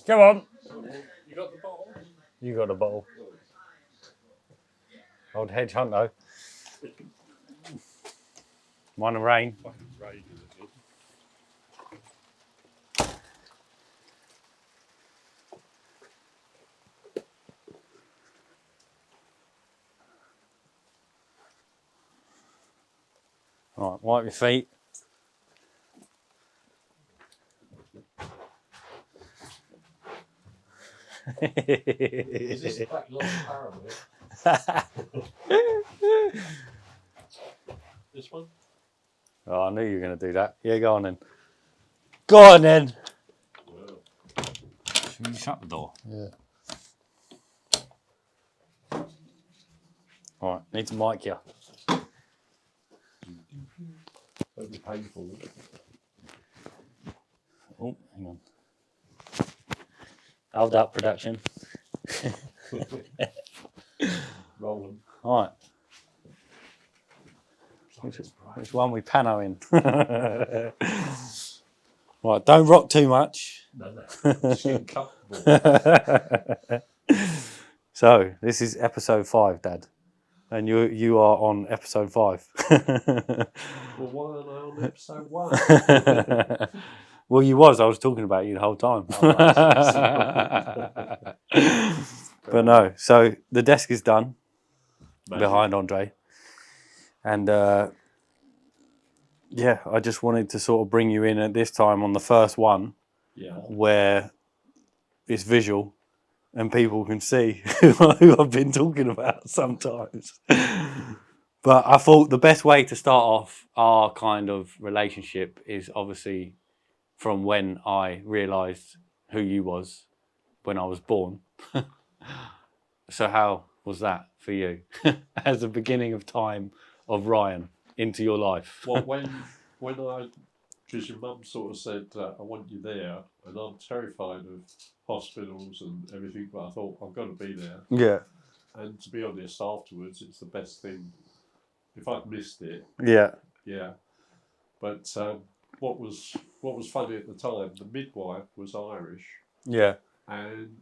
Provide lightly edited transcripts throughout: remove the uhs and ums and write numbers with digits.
Come on. You got the bottle? You got a bottle. Old hedge hunt though. Mine and rain. Fucking raging at it. Right, wipe your feet. Is this the back long parable? This one? Oh, I knew you were going to do that. Yeah, go on then. Go on then. Well, Should we shut the door? yeah. All right, need to mic you. That'd be painful. Oh, hang on. Hold up, production. Rolling. All right. Which one we pano in? Right, don't rock too much. No. Just getting comfortable. So, this is episode 5, Dad. And you are on episode 5. Well, why am I on episode 1? Well, you was. I was talking about you the whole time. But no, so the desk is done. Magic. Behind Andre. And yeah, I just wanted to sort of bring you in at this time on the first one. Yeah. Where it's visual and people can see who I've been talking about sometimes. But I thought the best way to start off our kind of relationship is obviously from when I realised who you was when I was born. So how was that for you as the beginning of time of Ryan into your life? Well, when I, because your mum sort of said, I want you there, and I'm terrified of hospitals and everything, but I thought, I've got to be there. Yeah. And to be honest, afterwards, it's the best thing. If I'd missed it, Yeah. yeah. But what was funny at the time, the midwife was Irish, Yeah. and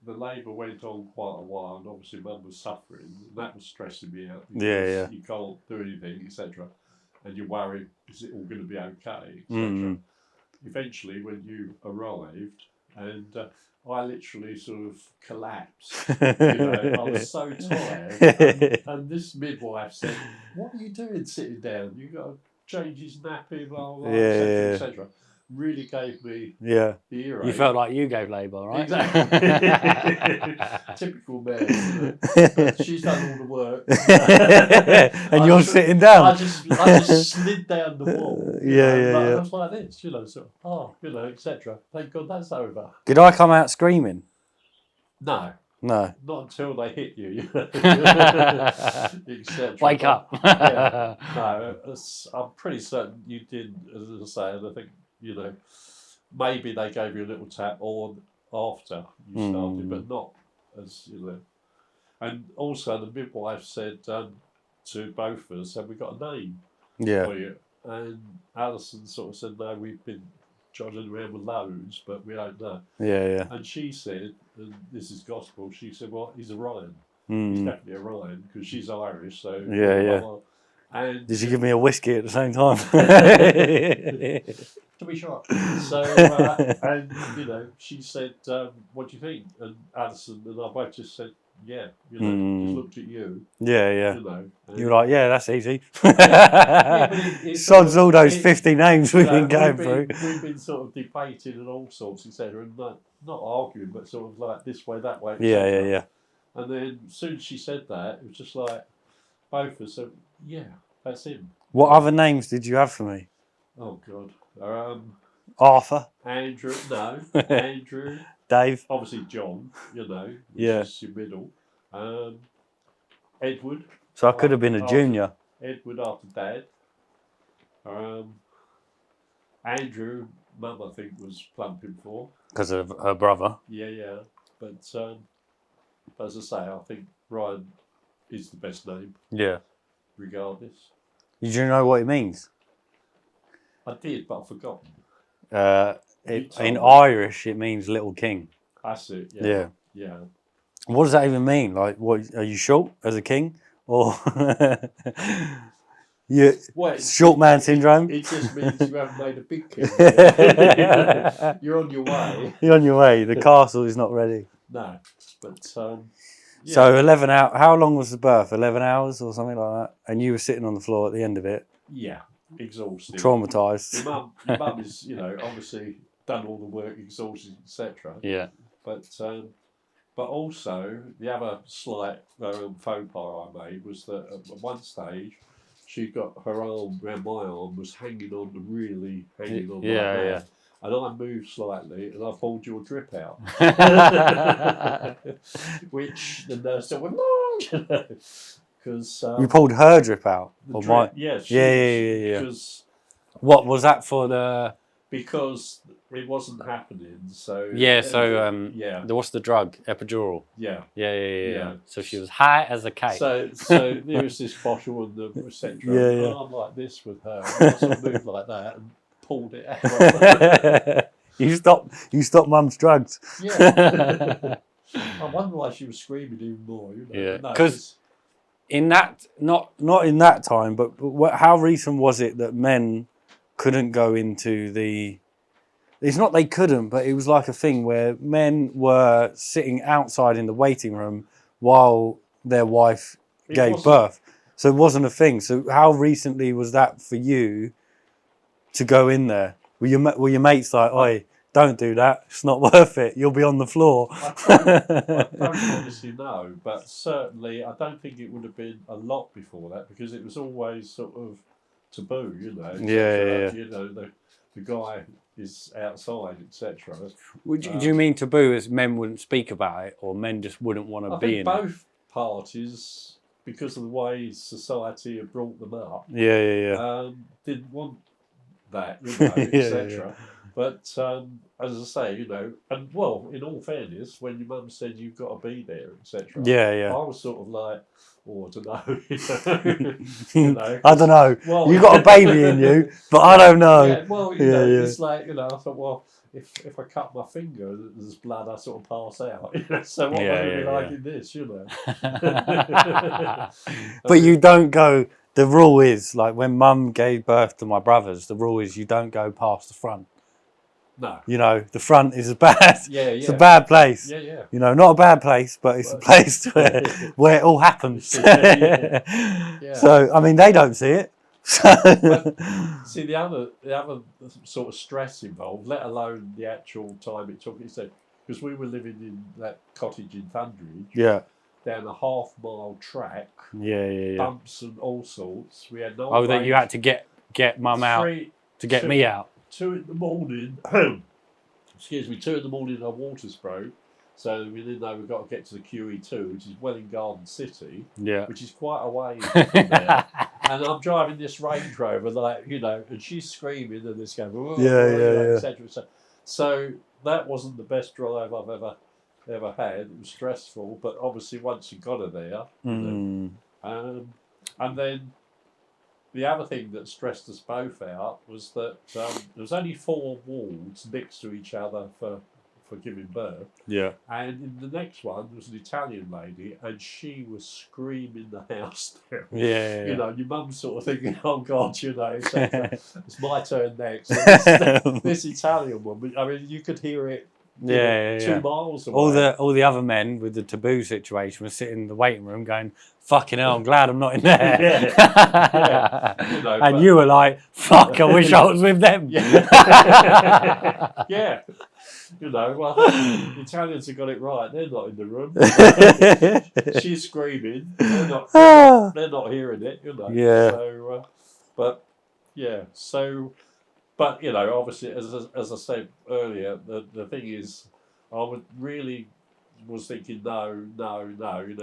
the labour went on quite a while, and obviously Mum was suffering, and that was stressing me out because Yeah. you can't do anything, etc. And you're worried, is it all going to be okay, etc. Mm. Eventually, when you arrived, and I literally sort of collapsed. I was so tired. And this midwife said, "What are you doing sitting down? You've got to change his nappy, blah, blah, etc., etc." Really gave me the earache. You felt like you gave labour, right? Exactly. Typical man, isn't it? But she's done all the work. And you're sitting down. I just slid down the wall. I was like this, sort of, etc. Thank God that's over. Did I come out screaming? No. No. Not until they hit you. Etc. Wake up. Yeah. No, I'm pretty certain you did, as I say, and I think, maybe they gave you a little tap on after you started, but not as, And also the midwife said to both of us, have we got a name for you? And Alison sort of said, no, we've been trotting around with loads, but we don't know. Yeah. And she said, and this is gospel, she said, well, he's a Ryan. He's definitely a Ryan, because she's Irish, so... Yeah. And did you give me a whiskey at the same time? To be sure. So, and, she said, what do you think? And Alison and I both just said, yeah, just looked at you. Yeah. You were like, yeah, that's easy. Sods all those 50 names we've been going through. We've been sort of debating and all sorts, etc. And not arguing, but sort of like this way, that way, etc. Yeah. And then as soon as she said that, it was just like, both of us said, yeah, that's him. What other names did you have for me? Oh, God. Arthur. Andrew. No. Andrew. Dave. Obviously John, which is your middle. Edward. So I could have been a junior. Edward after Dad. Andrew, Mum, I think, was plumping for. Because of her brother. Yeah. But as I say, I think Ryan is the best name. Yeah. Regardless. Did you know what it means? I did, but I've forgotten. in Irish, it means little king. That's it. Yeah. Yeah. Yeah. What does that even mean? Like, what are you short as a king, or you short man syndrome? It just means you haven't made a big king yet. You're on your way. You're on your way. The castle is not ready. No, but yeah. So 11 hours. How long was the birth? 11 hours or something like that. And you were sitting on the floor at the end of it. Yeah, exhausted, Traumatized. Your mum is, obviously done all the work, exhausted, etc. Yeah. But also the other slight faux pas I made was that at one stage she got her arm around my arm, was hanging on like that. And I moved slightly and I pulled your drip out. Which the nurse said, well, no, because you pulled her drip out? Or drip, my... Yeah. What was that for the... Because it wasn't happening, so... what's the drug? Epidural? Yeah. Yeah. So she was high as a kite. So there was this bottle and the etc. Yeah. I'm like this with her. And I sort of moved like that and pulled it out. You stopped mum's drugs. Yeah. I wonder why she was screaming even more. Yeah. Because in that, not in that time, but how recent was it that men couldn't go into the... It's not they couldn't, but it was like a thing where men were sitting outside in the waiting room while their wife gave birth. So it wasn't a thing. So how recently was that for you to go in there? Were your mates like, oi, don't do that, it's not worth it, you'll be on the floor? I don't obviously know, but certainly I don't think it would have been a lot before that, because it was always sort of taboo, the guy is outside, etc. Do you mean taboo as men wouldn't speak about it, or men just wouldn't want to be in it? Both parties, because of the way society had brought them up, didn't want that, etc. But as I say, and well, in all fairness, when your mum said you've got to be there, etc. I was sort of like, oh, I don't know. I don't know. Well, you got a baby in you, but I don't know. Yeah, well, it's like, I thought, well, if I cut my finger, there's blood, I sort of pass out. So what am I going to be like in this, But you don't go. The rule is, like when mum gave birth to my brothers, the rule is you don't go past the front. No. The front is a bad. It's a bad place. Yeah. Not a bad place, but it's a place where it all happens. So I mean, they don't see it. But, see, the other sort of stress involved, let alone the actual time it took. Because we were living in that cottage in Thunderidge. Down a half-mile track. Bumps and all sorts. We had no. That you had to get mum out to get me out. 2 in the morning. Excuse me. 2 in the morning, our water's broke. So we didn't know we've got to get to the QE2, which is Welling Garden City. Which is quite a way from there. And I'm driving this Range Rover, and she's screaming and this going, etc. So that wasn't the best drive I've ever had. It was stressful, but obviously once you got her there, and then the other thing that stressed us both out was that there was only 4 walls next to each other for giving birth. And in the next one there was an Italian lady, and she was screaming the house down. Your mum's sort of thinking, oh God, it's my turn next. This Italian woman, I mean, you could hear it. 2 miles away. All the other men with the taboo situation were sitting in the waiting room going, fucking hell, I'm glad I'm not in there. And you were like, fuck, I wish I was with them. Well, the Italians have got it right. They're not in the room. She's screaming. They're not hearing it. So, but obviously, as I said earlier, the thing is, I was thinking no.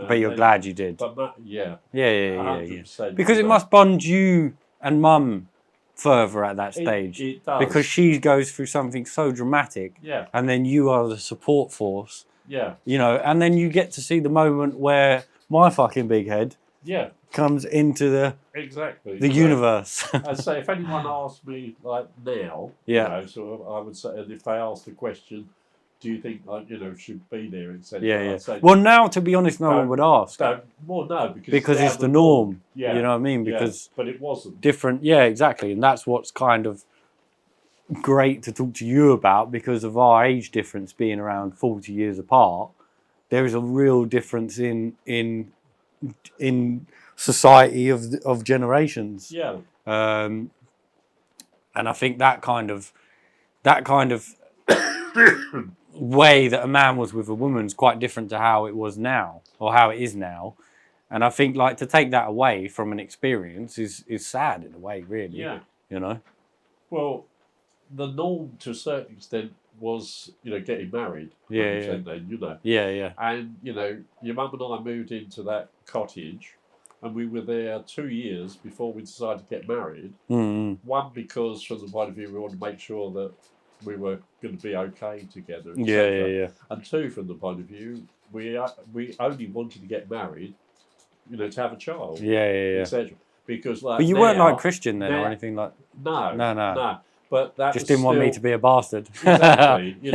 But you're glad you did. But yeah. 100%, because it must bond you and mum further at that stage. It does. Because she goes through something so dramatic. And then you are the support force. And then you get to see the moment where my fucking big head Yeah, comes into exactly. the universe. I'd say if anyone asked me like now, Yeah. sort of, I would say, and if they asked the question, do you think like should be there, etc. Yeah, yeah. I'd say, Well, now, to be honest, no one don't, would ask no, because because now it's the norm. Yeah, You know what I mean? yeah, Because but it wasn't. different, yeah, exactly, and that's what's kind of great to talk to you about because of our age difference being around 40 years apart. There is a real difference in society of generations. Yeah, And I think that kind of way that a man was with a woman is quite different to how it was now or how it is now. And I think like to take that away from an experience is sad in a way, really. yeah. You know. Well, the norm to a certain extent was getting married. Yeah, 100% then, yeah, yeah. and your mum and I moved into that cottage, and we were there 2 years before we decided to get married. Mm-hmm. One, because from the point of view we wanted to make sure that we were going to be okay together, Yeah, etc. yeah, yeah. And two, from the point of view we only wanted to get married, to have a child, Yeah, yeah, yeah. etc. Because like, But you weren't like Christian then or now, anything like. no, No, no. no. But that Just was didn't want me still to be a bastard. exactly, which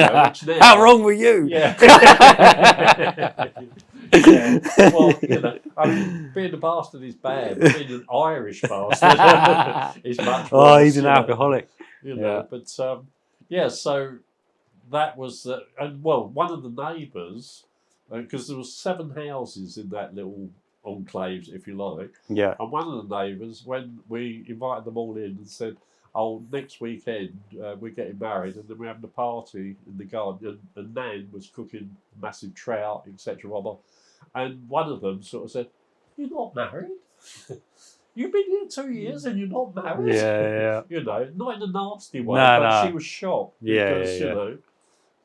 now, How wrong were you? yeah. Yeah. Well, I mean, being a bastard is bad, but being an Irish bastard is much worse. Oh, he's an alcoholic. Yeah. But yeah, so that was, and well, one of the neighbours, because there was 7 houses in that little enclave, if you like, Yeah. and one of the neighbours, when we invited them all in and said, "Oh, next weekend we're getting married, and then we're having a party in the garden," and Nan was cooking massive trout, etc. And one of them sort of said, "You're not married? You've been here 2 years and you're not married?" Yeah, yeah. Not in a nasty way, No, but no. she was shocked Yeah, because, yeah.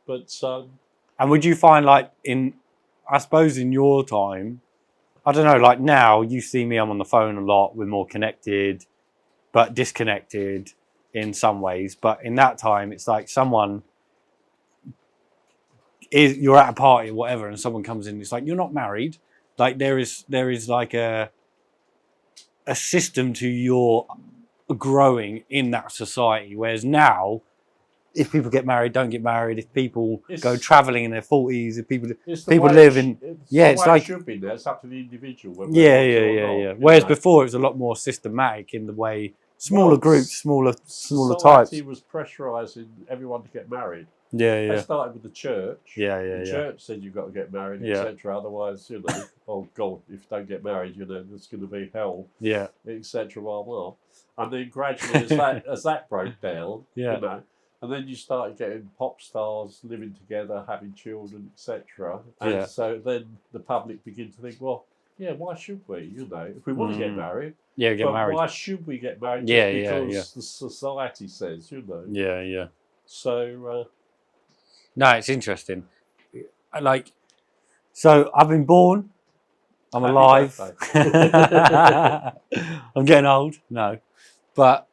but And would you find like I suppose in your time, I don't know, like now you see me, I'm on the phone a lot, we're more connected, but disconnected in some ways. But in that time, it's like you're at a party or whatever, and someone comes in, it's like, you're not married. Like there is like a system to your growing in that society. Whereas now, if people get married, don't get married. If people go traveling in their 40s, if people live in, it's like it should be there. It's up to the individual. Whether yeah, they yeah, want to yeah, or yeah. not, Whereas before it was a lot more systematic in the way smaller groups, smaller society types. was pressurising everyone to get married. Yeah, They yeah, started with the church. yeah, yeah, The yeah. church said you've got to get married, Yeah. etc. Otherwise, oh God, if you don't get married, there's going to be hell, Yeah, etc. Well, and then gradually, as that broke down, yeah, and then you started getting pop stars living together, having children, etc. And yeah. so then the public begin to think, well, yeah, why should we? If we want to get married, Yeah, get but married. why should we get married? Yeah, Just yeah, because yeah. the society says, Yeah, yeah. So No, it's interesting. Like, so I've been born. I'm happy alive. birthday. I'm getting old. No, but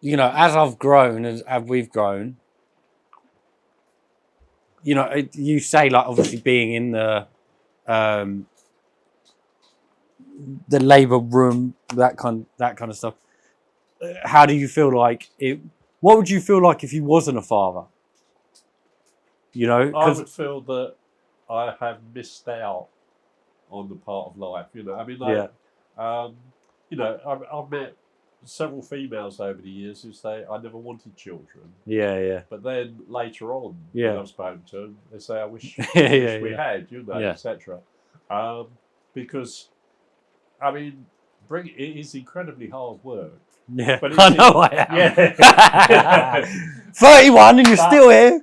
as I've grown, as we've grown, you say like obviously being in the labour room, that kind of stuff. How do you feel like it? What would you feel like if you wasn't a father? I would feel that I have missed out on the part of life. I mean, like, I've met seveall females over the years who say I never wanted children. Yeah. But then later on, Yeah. when I've spoken to them, they say I wish, Yeah, we had, Yeah. etc. Because, I mean, it is incredibly hard work. Yeah, But I know I am. Yeah. 31 and you're still here.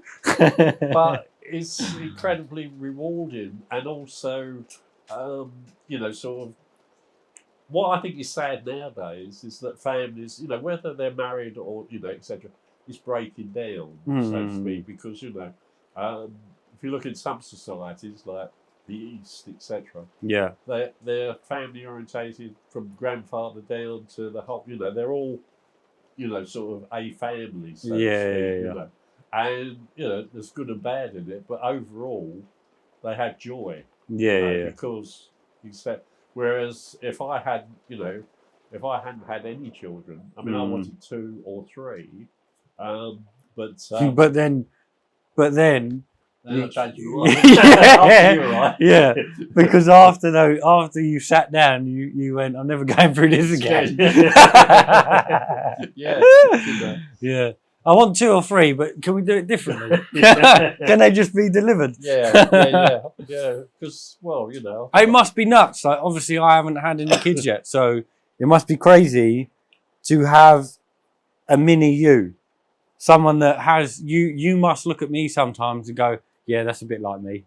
But it's incredibly rewarding, and also, sort of, what I think is sad nowadays is that families, whether they're married or etc., is breaking down, so to speak, because if you look in some societies like the East, etc., Yeah, they're family orientated from grandfather down to the whole. They're all, sort of a family, so to speak. yeah. And there's good and bad in it, but overall, they have joy. Yeah. Because Whereas if I had, if I hadn't had any children, I mean, I wanted 2 or 3, but but then then I changed my mind. yeah, You were right. yeah. Because after you sat down, you went, I'm never going through this again. Yeah. Yeah. I want 2 or 3, but can we do it differently? Can they just be delivered? Yeah. Because, It must be nuts. Like, obviously, I haven't had any kids yet, so it must be crazy to have a mini you. Someone that has you. You must look at me sometimes and go, "Yeah, that's a bit like me,"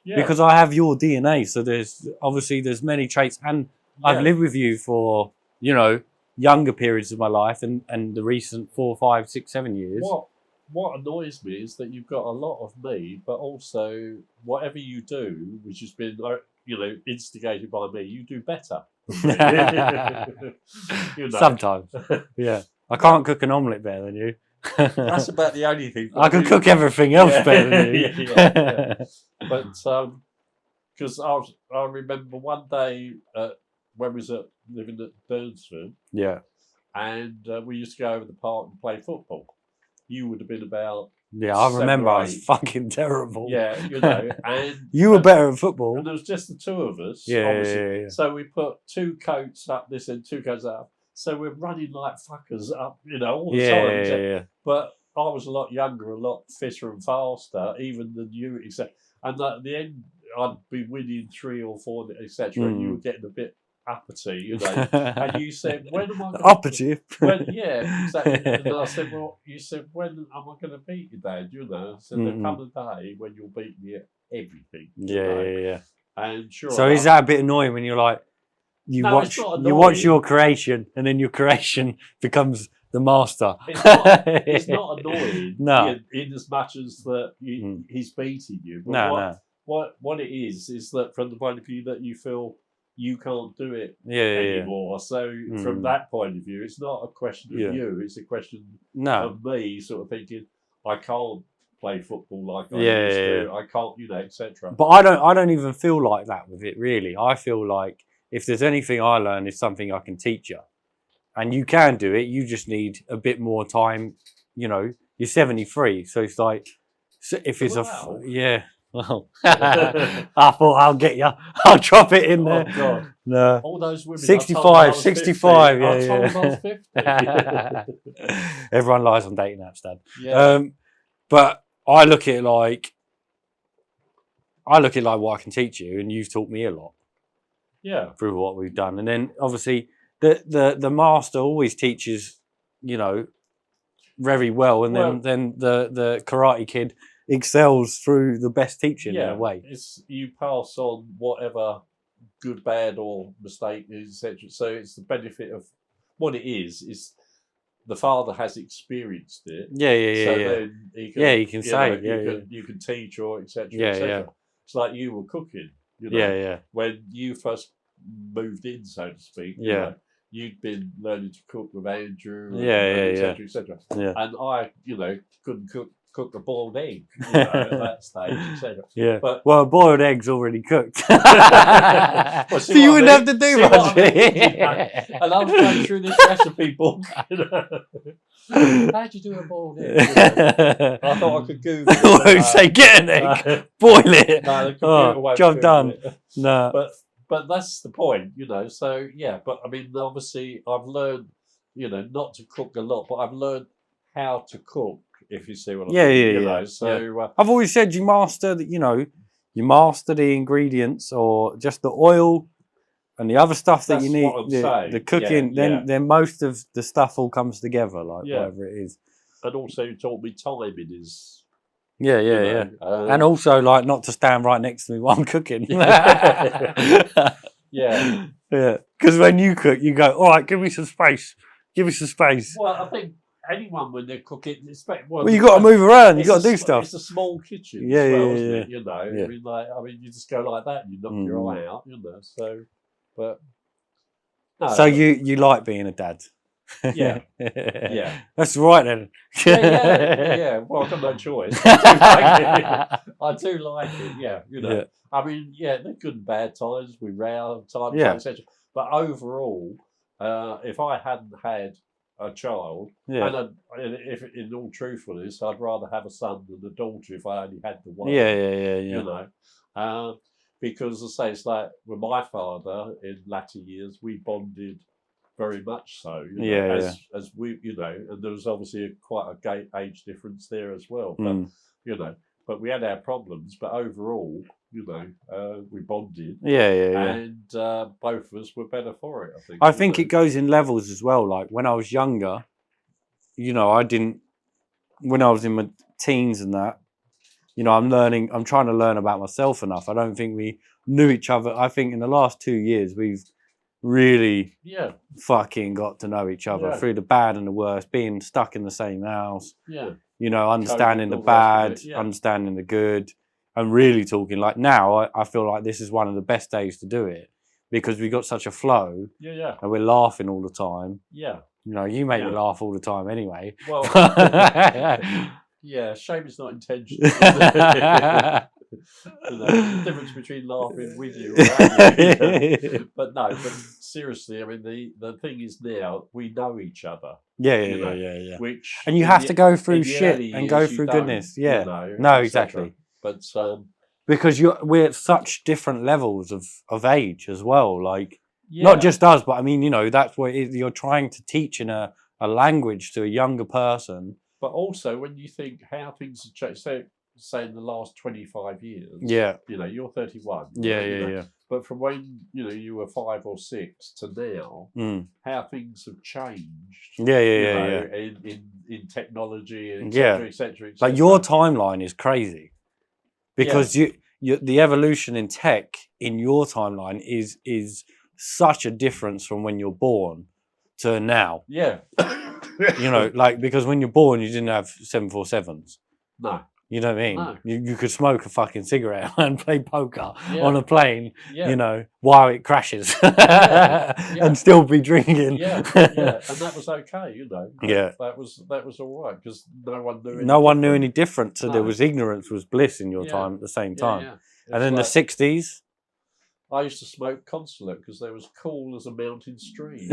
because I have your DNA. So there's many traits, and I've lived with you for younger periods of my life, and the recent 4, 5, 6, 7 years. What annoys me is that you've got a lot of me, but also whatever you do, which has been instigated by me, you do better. Sometimes, yeah. I can't cook an omelette better than you. That's about the only thing. I can cook everything else better than you. But because I remember one day when we was living at Burnsford, and we used to go over the park and play football. You would have been about I remember I was fucking terrible. And you were better at football. And there was just the 2 of us. Yeah. So we put 2 coats up this and 2 coats up. So we're running like fuckers up, all the time. Yeah. But I was a lot younger, a lot fitter and faster, even than you, etc. And at the end, I'd be winning 3 or 4, etc. And you were getting a bit uppity, And you said, "When am I going uppity?" Exactly. And I said, "Well," you said, "When am I going to beat you, Dad?" I said, "There'll come a day when you'll beat me at everything." Yeah. And sure. So is that a bit annoying when you're like, you watch your creation, and then your creation becomes the master? It's not annoying. No. In as much as that he's beating you. But no. What it is that from the point of view that you feel you can't do it anymore. So from that point of view, it's not a question of you. It's a question of me sort of thinking, I can't play football like I used to. I can't, etc. But I don't even feel like that with it, really. I feel like if there's anything I learn, it's something I can teach you. And you can do it. You just need a bit more time. You're 73. So it's like, if it's well, I thought I'll get you. I'll drop it in there. Oh, God. No. All those women. 65, 65. Yeah. I told them I was 50. Everyone lies on dating apps, Dad. Yeah. But I look at it like what I can teach you, and you've taught me a lot. Yeah. Through what we've done. And then obviously the master always teaches, very well, and then the Karate Kid excels through the best teaching in a way. You pass on whatever good, bad, or mistake is, etc. So it's the benefit of what it is the father has experienced it. Then he can say, you can teach or etc. etc. It's like you were cooking. When you first moved in, so to speak. You'd been learning to cook with Andrew, etc., etc. And I, couldn't cook a boiled egg at that stage, etc. But a boiled egg's already cooked, so you wouldn't have to do much. And I was going through this recipe book. How'd you do a boiled egg? I thought I could Google it. Say, get an egg, boil it. No, the computer won't job Google done. it. No. But that's the point, So but I mean, obviously, I've learned, not to cook a lot, but I've learned how to cook. If you see what I mean, So I've always said you master that. You master the ingredients or just the oil and the other stuff that you need. The cooking, then most of the stuff all comes together, like whatever it is. And also, you taught me timing is. And also, like, not to stand right next to me while I'm cooking. Because when you cook, you go, all right, give me some space. Well, I think anyone when they're cooking, you got to move around. You got to do stuff. It's a small kitchen. Isn't it? I mean, you just go like that, and you knock your eye out. So, but. No, so you like being a dad? Yeah. Yeah. That's right then. Yeah. Well, I've got no choice. I do like it. I do like it. Yeah, Yeah. I mean, yeah, they're good and bad times. We row times, Yeah. etc. But overall, if I hadn't had a child, Yeah. and if in all truthfulness, I'd rather have a son than a daughter if I only had the one. Yeah. You know, because I say it's like with my father in latter years, we bonded very much so, Yeah. as we, and there was obviously quite a age difference there as well. But Mm. but we had our problems. But overall, we bonded, Yeah. and both of us were better for it. I think. I think it goes in levels as well. Like when I was younger, I didn't. When I was in my teens and that, I'm trying to learn about myself enough. I don't think we knew each other. I think in the last 2 years we've really fucking got to know each other through the bad and the worst, being stuck in the same house. Yeah. Understanding the bad, understanding the good, and really talking. Like now, I feel like this is one of the best days to do it because we got such a flow. Yeah. And we're laughing all the time. Yeah. You make me laugh all the time anyway. Well, yeah, shame it's not intentional. The difference between laughing with you or at you. But no, but seriously, I mean, the thing is now we know each other. Yeah. Which and you have to go through shit and go through goodness. Yeah. No, exactly. But because we're at such different levels of age as well. Like not just us, but I mean, that's what you're trying to teach in a language to a younger person. But also when you think how things have changed, say in the last 25 years. Yeah. You're 31. Yeah. But from when you were 5 or 6 to now, how things have changed. Yeah. In technology, etc., etc. Like your timeline is crazy because the evolution in tech in your timeline is such a difference from when you're born to now. Yeah. Like because when you're born you didn't have 747s. No. You know what I mean? No. You could smoke a fucking cigarette and play poker on a plane, while it crashes and still be drinking. Yeah, and that was okay, That was all right because no one knew any different. So there was ignorance was bliss in your time at the same time. Yeah. And then the 60s. I used to smoke consulate because they was cool as a mountain stream.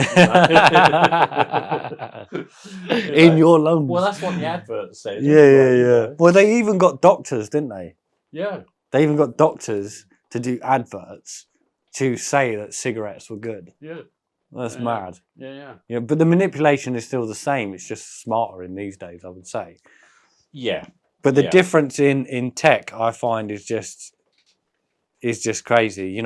In your lungs. Well, that's what the advert said. Yeah. Well, they even got doctors, didn't they? Yeah. They even got doctors to do adverts to say that cigarettes were good. Yeah. That's mad. Yeah. But the manipulation is still the same. It's just smarter in these days, I would say. Yeah. But the difference in tech, I find, is just crazy.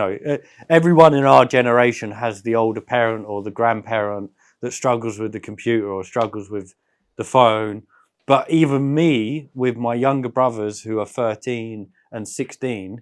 Everyone in our generation has the older parent or the grandparent that struggles with the computer or struggles with the phone. But even me, with my younger brothers who are 13 and 16,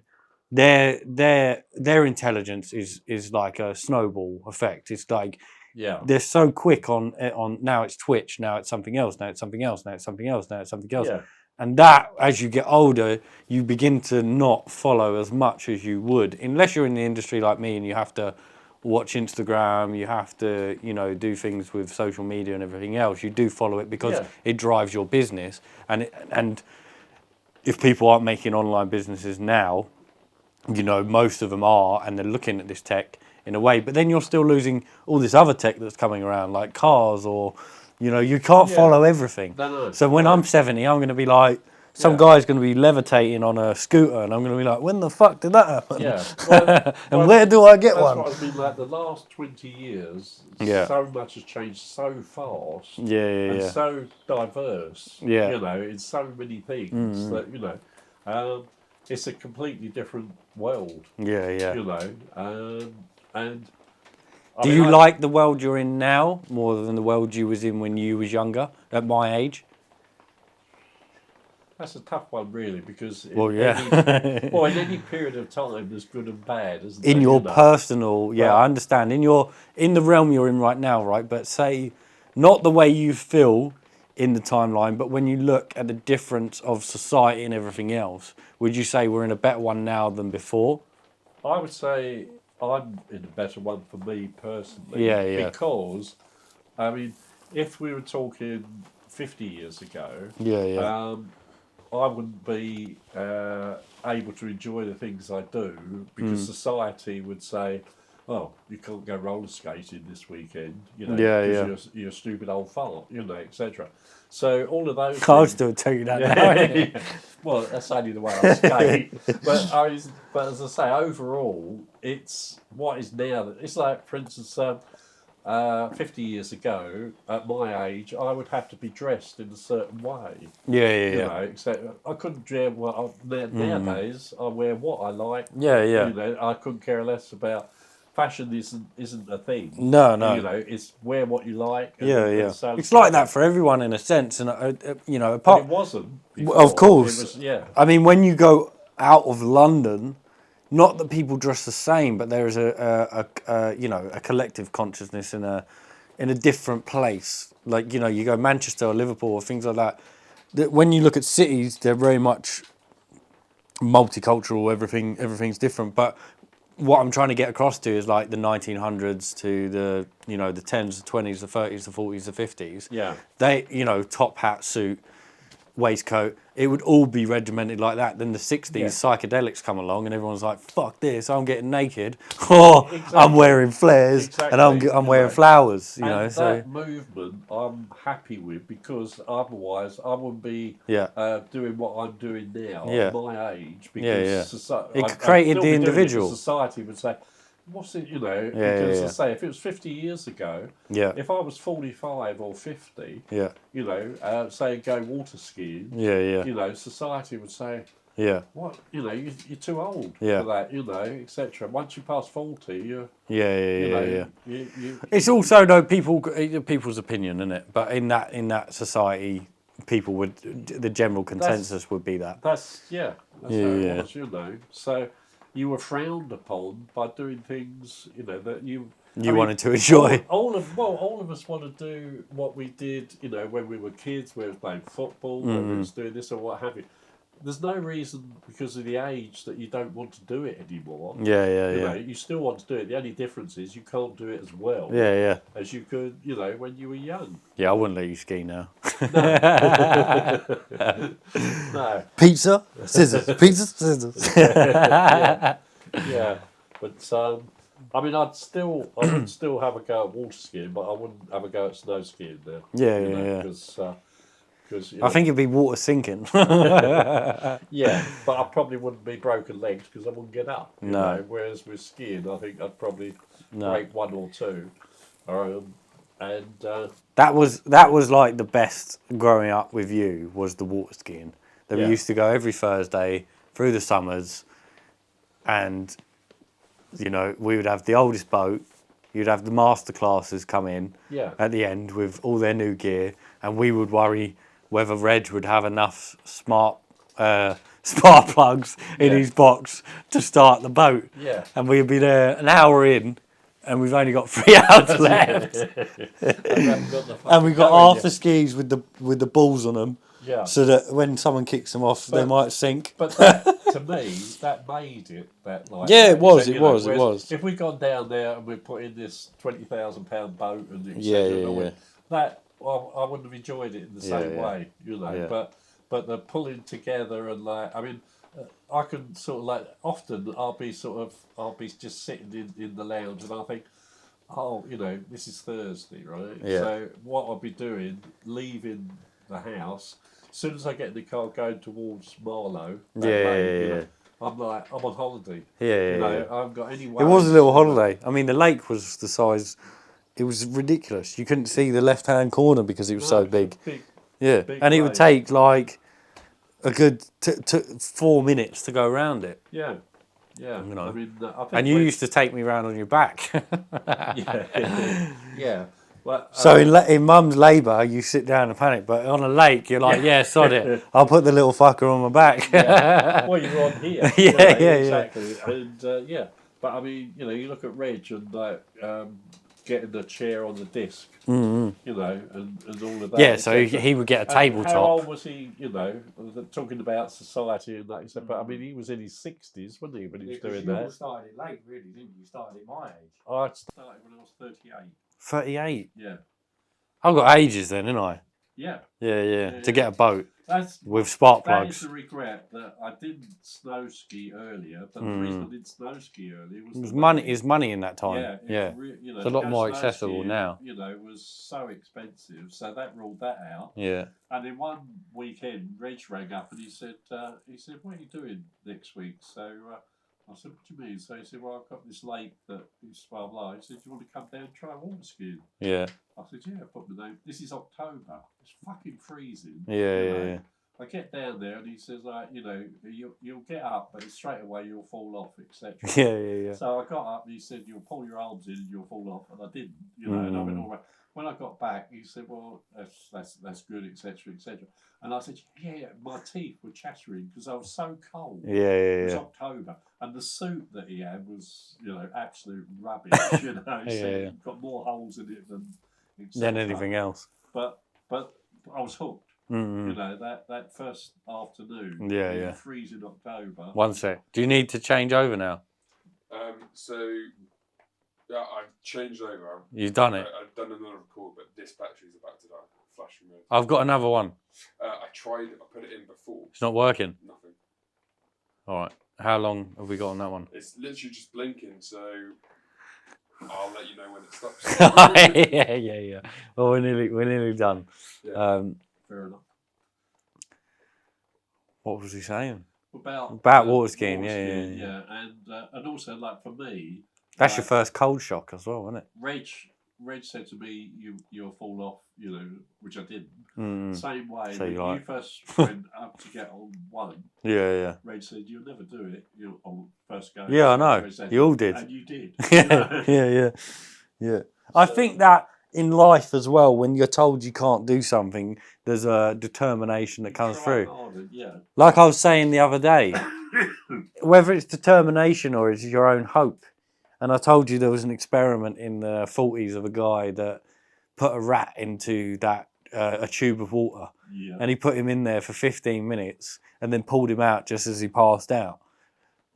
their intelligence is like a snowball effect. It's like they're so quick on now it's Twitch, now it's something else, now it's something else, now it's something else, now it's something else. Yeah. And that, as you get older, you begin to not follow as much as you would, unless you're in the industry like me and you have to watch Instagram, you have to, do things with social media and everything else. You do follow it because it drives your business. And if people aren't making online businesses now, most of them are, and they're looking at this tech in a way. But then you're still losing all this other tech that's coming around, like cars or... you can't follow everything. No. So when I'm 70, I'm going to be like, some guy's going to be levitating on a scooter, and I'm going to be like, when the fuck did that happen? Yeah. And where do I get one? That's what I mean. Like the last 20 years, so much has changed so fast. And so diverse. In so many things that it's a completely different world. And. Do you like the world you're in now more than the world you was in when you was younger, at my age? That's a tough one, really, because in any period of time, there's good and bad, isn't there? In your personal, I understand. In the realm you're in right now, right? But say, not the way you feel in the timeline, but when you look at the difference of society and everything else, would you say we're in a better one now than before? I would say I'm in a better one for me personally. Because, I mean, if we were talking 50 years ago, Yeah. I wouldn't be able to enjoy the things I do because society would say, "Oh, you can't go roller skating this weekend," because Yeah. you're a stupid old fart, etc. So all of those I'll things. still tell you that Yeah, now, innit? yeah. Well, that's only the way I skate. But as I say, overall, it's what is now. It's like, for instance, 50 years ago, at my age, I would have to be dressed in a certain way. Yeah. Except I couldn't wear nowadays. I wear what I like. Yeah. I couldn't care less about fashion. Isn't a thing. No. It's wear what you like. Yeah. And so It's like that for everyone in a sense, and But it apart, wasn't of before. It course. was, yeah. I mean, when you go out of London, not that people dress the same, but there is a collective consciousness in a different place. Like, you go Manchester or Liverpool or things like that. That when you look at cities, they're very much multicultural. Everything's different. But what I'm trying to get across to is like the 1900s to the 10s, the 20s, the 30s, the 40s, the 50s. Yeah. They, top hat, suit, waistcoat, it would all be regimented like that. Then the 60s, Yeah. psychedelics come along and everyone's like, fuck this, I'm getting naked, or I'm wearing flares and I'm wearing flowers, And so that movement I'm happy with because otherwise I wouldn't be yeah. doing what I'm doing now Yeah. at my age Yeah. It I'd created still the be doing it, but individual. society would say, what's it, Yeah. because I say if it was 50 years ago, Yeah. if I was 45 or 50, Yeah. say go water skiing, Yeah. society would say, Yeah. what, you're too old Yeah. for that, etc. Once you pass 40, you're, Yeah. you It's also though people's opinion, isn't it? But in that society, people would the general consensus would be that. That's how it Yeah. was, So you were frowned upon by doing things, that you wanted to enjoy. All of us want to do what we did, when we were kids, whether it was playing football, whether it was doing this or what have you. There's no reason because of the age that you don't want to do it anymore. Yeah. You still want to do it. The only difference is you can't do it as well Yeah. as you could, when you were young. Yeah, I wouldn't let you ski now. No. Pizza, scissors. Pizza, scissors. Yeah. But I mean, I would still have a go at water skiing, but I wouldn't have a go at snow skiing now. Yeah. Because I think it'd be water sinking. yeah, but I probably wouldn't be broken legs because I wouldn't get up. No. Whereas with skiing, I think I'd probably break one or two. That was like the best growing up with you was the water skiing. That we used to go every Thursday through the summers, and we would have the oldest boat. You'd have the master classes come in at the end with all their new gear, and we would worry whether Reg would have enough smart plugs in his box to start the boat. Yeah. And we'd be there an hour in, and we've only got 3 hours left. And we got half the skis with the balls on them. Yeah. So that when someone kicks them off, they might sink. But that, to me, that made it that like. Yeah, that. it was. So, It was. If we'd gone down there and we put in this £20,000 boat and that I wouldn't have enjoyed it in the same way, Yeah. But the pulling together and I can sort of often I'll be just sitting in the lounge and I think, oh, this is Thursday, right? Yeah. So what I'll be doing, leaving the house. As soon as I get in the car going towards Marlow, I'm on holiday. I haven't got any worries. It was a little holiday. I mean, the lake was the size. It was ridiculous. You couldn't see the left-hand corner because it was so big. Big And it would take like a good 4 minutes to go around it. Yeah. I mean, I think and you used to take me around on your back. Yeah. Well, so in Mum's labour, you sit down and panic, but on a lake, you're like, yeah, sod it. I'll put the little fucker on my back. Well, you're on here. Exactly. And but I mean, you look at Reg and getting the chair on the disc, and all of that. Yeah, so he would get a tabletop. How old was he? Talking about society and that. But I mean, he was in his 60s, wasn't he, when he was doing that? You started it late, really, didn't you? You started at my age. I started when I was 38. 38. Yeah. I've got ages then, haven't I? Yeah. Yeah. To get a boat That's with spark That is plugs. the regret that I didn't snow ski earlier. But the reason I didn't snow ski earlier was the money. Is money in that time. Yeah, Yeah. you know, It's a to lot go more snow accessible skiing, now. You know, was so expensive, so that ruled that out. Yeah. And then one weekend, Reg rang up and he said, "What are you doing next week?" So I said, "What do you mean?" So he said, "Well, I've got this lake that is blah blah." He said, "Do you want to come down and try water skiing?" Yeah. I said, "Yeah." Put my name. This is October. It's fucking freezing. Yeah. I get down there and he says, you'll get up, but straight away you'll fall off, etc. Yeah. So I got up and he said, "You'll pull your arms in and you'll fall off," and I didn't, and I went all right. When I got back, he said, "Well, that's good, etc., etc." And I said, "Yeah, my teeth were chattering because I was so cold." Yeah. It was October, and the suit that he had was, absolute rubbish. He said it got more holes in it than anything else. But I was hooked. That first afternoon, in freezing October. One sec. Do you need to change over now? Yeah, I've changed over. You've done it. I've done another record, but this battery's about to die. Flashing red. I've got another one. I tried. I put it in before. It's not working. Nothing. All right. How long have we got on that one? It's literally just blinking, so I'll let you know when it stops. Yeah. Well, we're nearly done. Yeah. Fair enough. What was he saying? About water skiing, yeah. And also, like, for me, that's your first cold shock as well, isn't it? Reg said to me, "You'll fall off," which I didn't. Same way when you first went up to get on one. Yeah. Reg said, "You'll never do it. You'll on first go." Yeah, I know. You all did. And you did. Yeah. I think that in life as well, when you're told you can't do something, there's a determination that comes through. Harder, yeah. Like I was saying the other day, whether it's determination or it's your own hope. And I told you there was an experiment in the 40s of a guy that put a rat into a tube of water. Yeah. And he put him in there for 15 minutes and then pulled him out just as he passed out.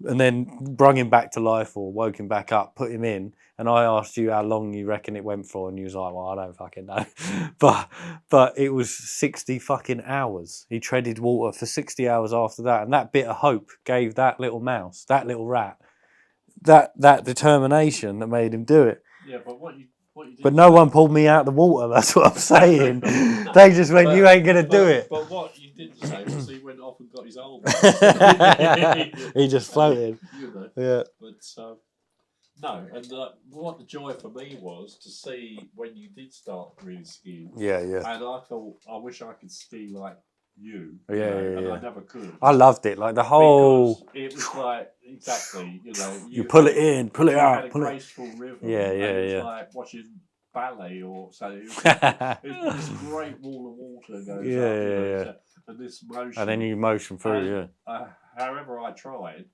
And then brung him back to life or woke him back up, put him in. And I asked you how long you reckon it went for, and you was like, "Well, I don't fucking know." but it was 60 fucking hours. He treaded water for 60 hours after that. And that bit of hope gave that little mouse, that little rat, that determination that made him do it. Yeah, but what you did. But no one pulled me out of the water. That's what I'm saying. They just went, "You ain't gonna do it." But what you didn't say was he went off and got his arm. He just floated. Yeah. But no, and what the joy for me was to see when you did start really skiing. Yeah. And I thought, I wish I could ski like you. Yeah. And I never could. I loved it. Like the whole. Because it was like exactly, You pull it in, pull it out, had a pull it. graceful rhythm. Yeah. It was like watching ballet or something. It was this great wall of water goes up. And this motion. And then you motion through. However, I tried.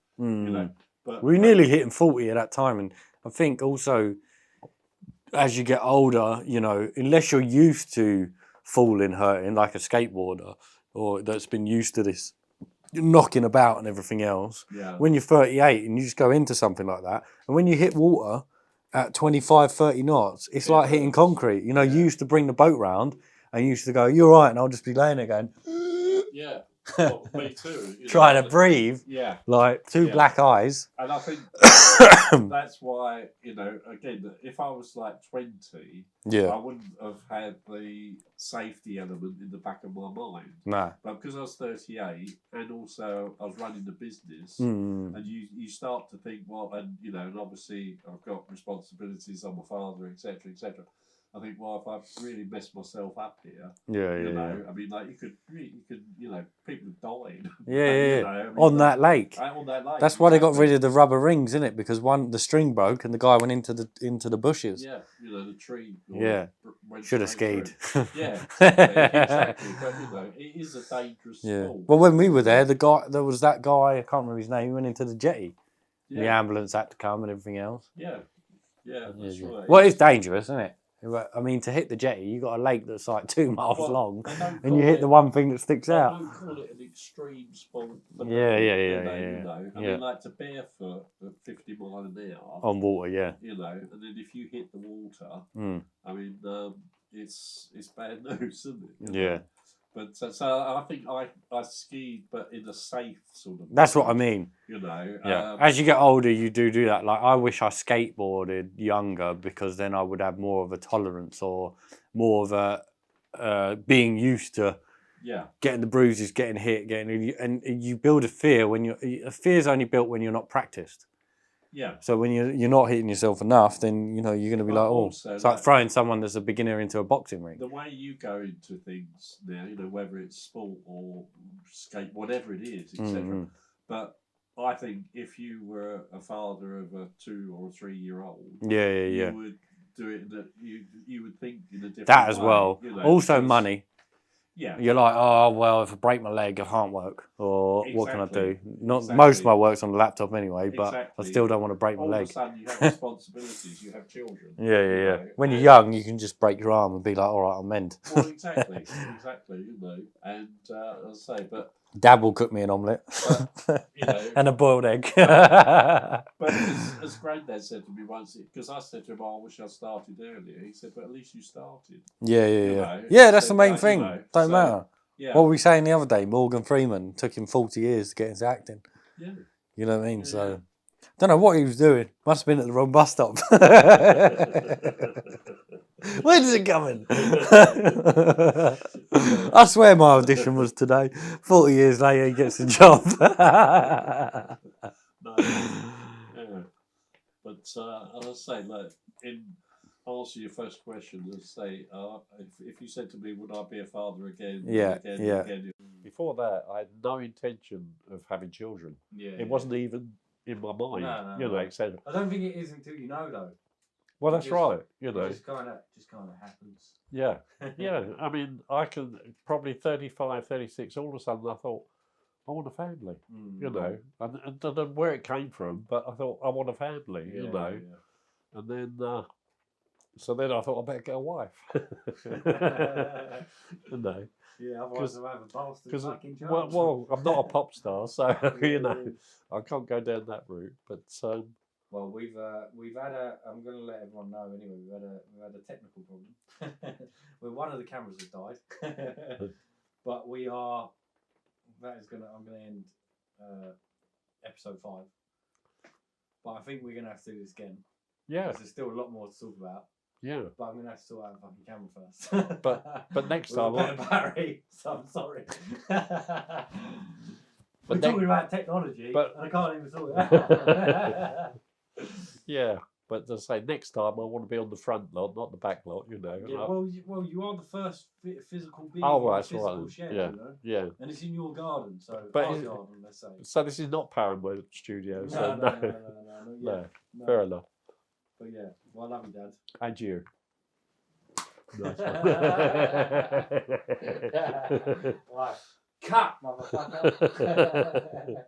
But we nearly hitting 40 at that time, and I think also as you get older, unless you're used to falling, hurting, like a skateboarder, or that's been used to this knocking about and everything else. Yeah. When you're 38 and you just go into something like that, and when you hit water at 25, 30 knots, it's like hitting concrete. You used to bring the boat round and you used to go, "You're right," and I'll just be laying there going, yeah. Well, me too. Trying to breathe. Yeah. Like two black eyes. And I think that's why, again, if I was like 20, I wouldn't have had the safety element in the back of my mind. No. But because I was 38 and also I was running the business, and you start to think, well, and obviously I've got responsibilities. I'm a father, etc., etc. I think, well, if I really messed myself up here, I mean, like you could, people have died. On that lake. On that lake. That's why they got rid of the rubber rings, isn't it? Because the string broke and the guy went into the bushes. Yeah, the tree. Should have skied. Yeah, exactly. But it is a dangerous sport. Well, when we were there, there was that guy. I can't remember his name. He went into the jetty. Yeah. The ambulance had to come and everything else. Yeah, that's right. Well, it's dangerous, isn't it? I mean, to hit the jetty, you've got a lake that's like 2 miles long, and you hit the one thing that sticks out. I don't call it an extreme sport. Yeah. I mean, like to barefoot at 50 miles an hour on water, and then if you hit the water, I mean, it's bad news, isn't it? You know? Yeah. But so I think I skied, but in a safe sort of. That's what I mode, mean. You know. Yeah. As you get older, you do that. Like, I wish I skateboarded younger, because then I would have more of a tolerance, or more of a being used to Yeah. getting the bruises, getting hit, and you build a fear a fear's only built when you're not practiced. Yeah. So when you're not hitting yourself enough, then you're going to be But like, oh, also, it's like throwing someone that's a beginner into a boxing ring. The way you go into things now, whether it's sport or skate, whatever it is, etc. Mm-hmm. But I think if you were a father of a 2 or 3 year old, Yeah. you would do it that you would think in a different That as way, well. Also, because- money. Yeah. You're like, oh well, if I break my leg, I can't work, or what can I Exactly. do? Not Exactly. most of my work's on the laptop anyway, but Exactly. I still don't want to break my All leg. of a sudden, you have responsibilities. You have children. Yeah. When you're and- young, you can just break your arm and be like, all right, I'll mend. Well, exactly, and as I say, but Dad will cook me an omelette and a boiled egg. But as Granddad said to me once, because I said to him, "Oh, I wish I started earlier." He said, "But at least you started." Yeah. know, Yeah, that's the said main that, thing. Don't so, matter. Yeah. What were we saying the other day? Morgan Freeman took him 40 years to get into acting. Yeah. You know what I mean? Yeah, So, don't know what he was doing. Must have been at the wrong bus stop. Where is it coming? I swear my audition was today. 40 years later, he gets a job. No, yeah. But I'll say, like, in answer your first question, I'll say, if you said to me, would I be a father again? Yeah, Again, yeah. Again, before that, I had no intention of having children. Yeah, It wasn't even in my mind. No. So, I don't think it is until you know, though. well, It that's just- right. It just kind of happens. Yeah. Yeah. I mean, I can probably 35, 36, all of a sudden I thought, I want a family, and don't know where it came from, but I thought, I want a family, Yeah. and then, so then I thought, I better get a wife, Yeah, otherwise I'll have a bastard because, fucking child. well, I'm not a pop star, so, Yeah. I can't go down that route, but, Well, we've had a. I'm going to let everyone know anyway. We've had a technical problem where one of the cameras has died, but we are. I'm going to end episode 5, but I think we're going to have to do this again. yeah, 'Cause there's still a lot more to talk about. yeah. But I'm going to have to sort out a fucking camera first. But next With time, a better battery, so I'm sorry. We're ne- talking about technology, but- and I can't even sort it out. yeah, but to say next time, I want to be on the front lot, not the back lot, Yeah, I- well, you are the first physical being Oh, in well, a that's physical right. shed, Yeah. you know, and it's in your garden, so But our is it- garden, let's say. So this is not Paramount Studio, so No, no, no. fair enough. But yeah, well, I love you, Dad. And you. Nice Right, cut, motherfucker.